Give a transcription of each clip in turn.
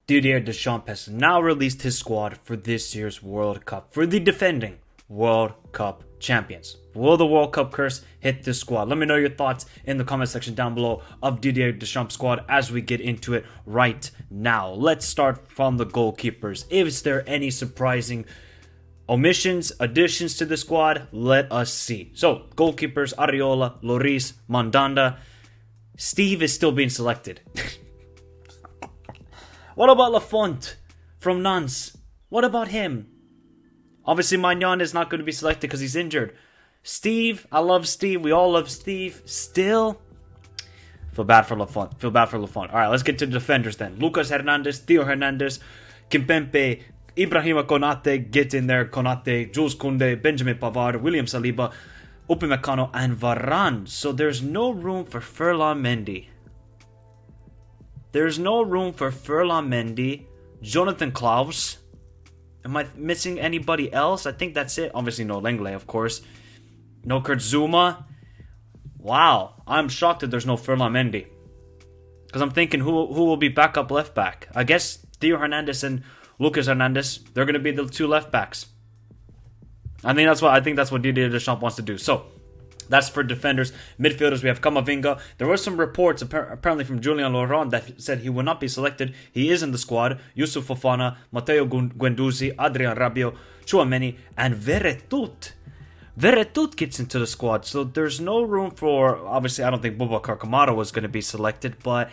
Didier Deschamps has now released his squad for this year's World Cup, for the defending World Cup champions. Will the World Cup curse hit this squad? Let me know your thoughts in the comment section down below of Didier Deschamps' squad as we get into it right now. Let's start from the goalkeepers. Is there any surprising omissions, additions to the squad? Let us see. So, goalkeepers, Areola, Lloris, Mandanda. Steve is still being selected. What about Lafont from Nantes? What about him? Obviously, Magnan is not going to be selected because he's injured. Steve, I love Steve. We all love Steve. Still, feel bad for Lafont. All right, let's get to the defenders then. Lucas Hernandez, Theo Hernandez, Kimpembe, Ibrahima Konate, get in there. Konate, Jules Koundé, Benjamin Pavard, William Saliba, Upamecano, and Varane. So there's no room for Ferland Mendy. There's no room for Ferland Mendy, Jonathan Klaus. Am I missing anybody else? I think that's it. Obviously, no Lenglet, of course. No Kurt Zouma. Wow, I'm shocked that there's no Ferland Mendy. Because I'm thinking, who will be backup left back? I guess Theo Hernandez and Lucas Hernandez. They're going to be the two left backs. I think that's what Didier Deschamps wants to do. So that's for defenders. Midfielders, we have Camavinga. There were some reports, apparently from Julien Laurent, that said he will not be selected. He is in the squad. Yusuf Fofana, Matteo Guendouzi, Adrien Rabiot, Tchouameni, and Veretout. Veretout gets into the squad. So there's no room for... Obviously, I don't think Boubacar Kamara was going to be selected, but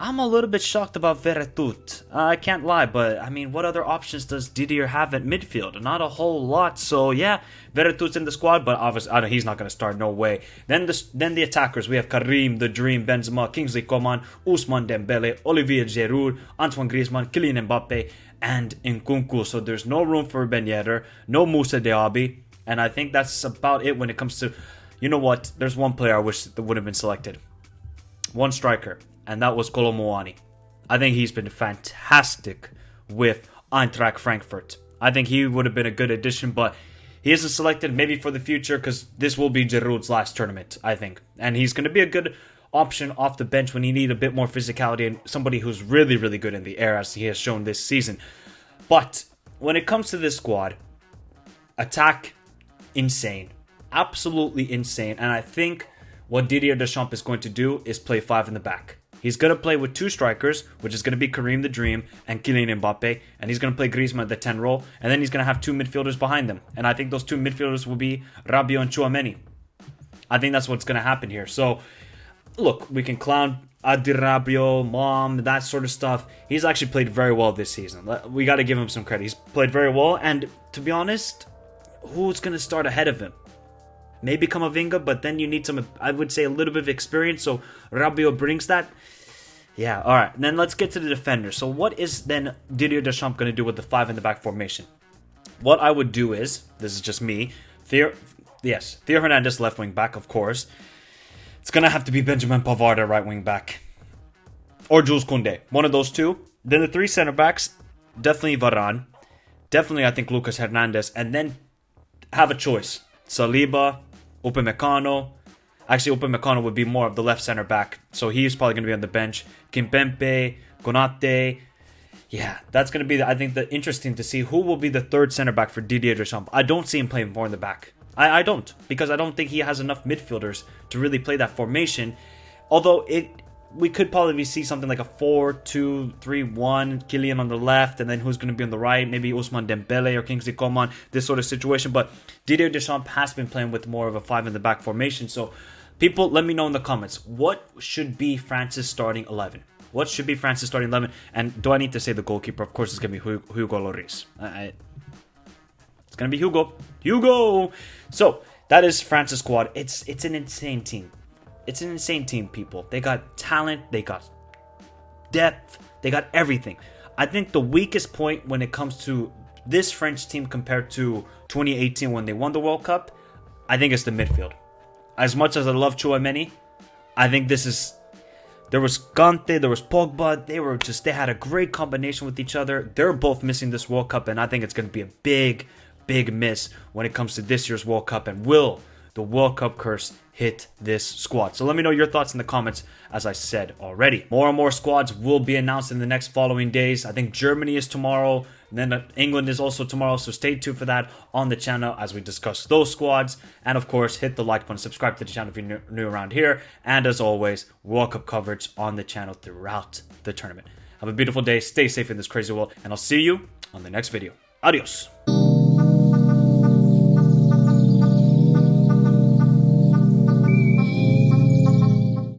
I'm a little bit shocked about Veretout. I can't lie, but I mean, what other options does Didier have at midfield? Not a whole lot. So yeah, Veretout's in the squad, but obviously he's not going to start. No way. Then the attackers, we have Karim, the Dream, Benzema, Kingsley Coman, Ousmane Dembele, Olivier Giroud, Antoine Griezmann, Kylian Mbappe, and Nkunku. So there's no room for Ben Yedder, no Moussa Diaby, and I think that's about it when it comes to. You know what? There's one player I wish that would have been selected. One striker. And that was Kolo Muani. I think he's been fantastic with Eintracht Frankfurt. I think he would have been a good addition, but he isn't selected maybe for the future because this will be Giroud's last tournament, I think. And he's going to be a good option off the bench when you need a bit more physicality and somebody who's really, really good in the air as he has shown this season. But when it comes to this squad, attack, insane. Absolutely insane. And I think what Didier Deschamps is going to do is play 5 in the back. He's going to play with 2 strikers, which is going to be Karim the Dream and Kylian Mbappe. And he's going to play Griezmann at the 10 role. And then he's going to have 2 midfielders behind them. And I think those 2 midfielders will be Rabiot and Tchouameni. I think that's what's going to happen here. So, look, we can clown Adi Rabiot, Mom, that sort of stuff. He's actually played very well this season. We got to give him some credit. He's played very well. And to be honest, who's going to start ahead of him? Maybe Camavinga, but then you need some, I would say, a little bit of experience. So Rabiot brings that. Yeah, all right. And then let's get to the defenders. So what is then Didier Deschamps going to do with the 5 in the back formation? What I would do is, this is just me, Theo Hernandez left wing back, of course. It's going to have to be Benjamin Pavard at right wing back. Or Jules Koundé. One of those two. Then the 3 center backs, definitely Varane. Definitely, I think, Lucas Hernandez. And then have a choice. Saliba, Upamecano. Actually, Upamecano would be more of the left center back, so he's probably going to be on the bench. Kimpembe, Konate. Yeah, that's going to be, I think, the interesting to see who will be the 3rd center back for Didier Deschamps. I don't see him playing more in the back. I don't, because I don't think he has enough midfielders to really play that formation. Although we could probably see something like a 4-2-3-1, Kylian on the left, and then who's going to be on the right? Maybe Ousmane Dembele or Kingsley Coman, this sort of situation. But Didier Deschamps has been playing with more of a 5 in the back formation. So, people, let me know in the comments, what should be France's starting 11? What should be France's starting 11? And do I need to say the goalkeeper? Of course, it's going to be Hugo Lloris. It's going to be Hugo! So, that is France's squad. It's an insane team. It's an insane team, people. They got talent, they got depth, they got everything. I think the weakest point when it comes to this French team compared to 2018 when they won the World Cup, I think it's the midfield. As much as I love Tchouameni, I think this is... There was Kante, there was Pogba. They had a great combination with each other. They're both missing this World Cup, and I think it's going to be a big, big miss when it comes to this year's World Cup. And will the World Cup curse hit this squad. So let me know your thoughts in the comments, as I said already. More and more squads will be announced in the next following days. I think Germany is tomorrow, and then England is also tomorrow, so stay tuned for that on the channel as we discuss those squads. And of course, hit the like button, subscribe to the channel if you're new around here, and as always, World Cup coverage on the channel throughout the tournament. Have a beautiful day, stay safe in this crazy world, and I'll see you on the next video. Adios.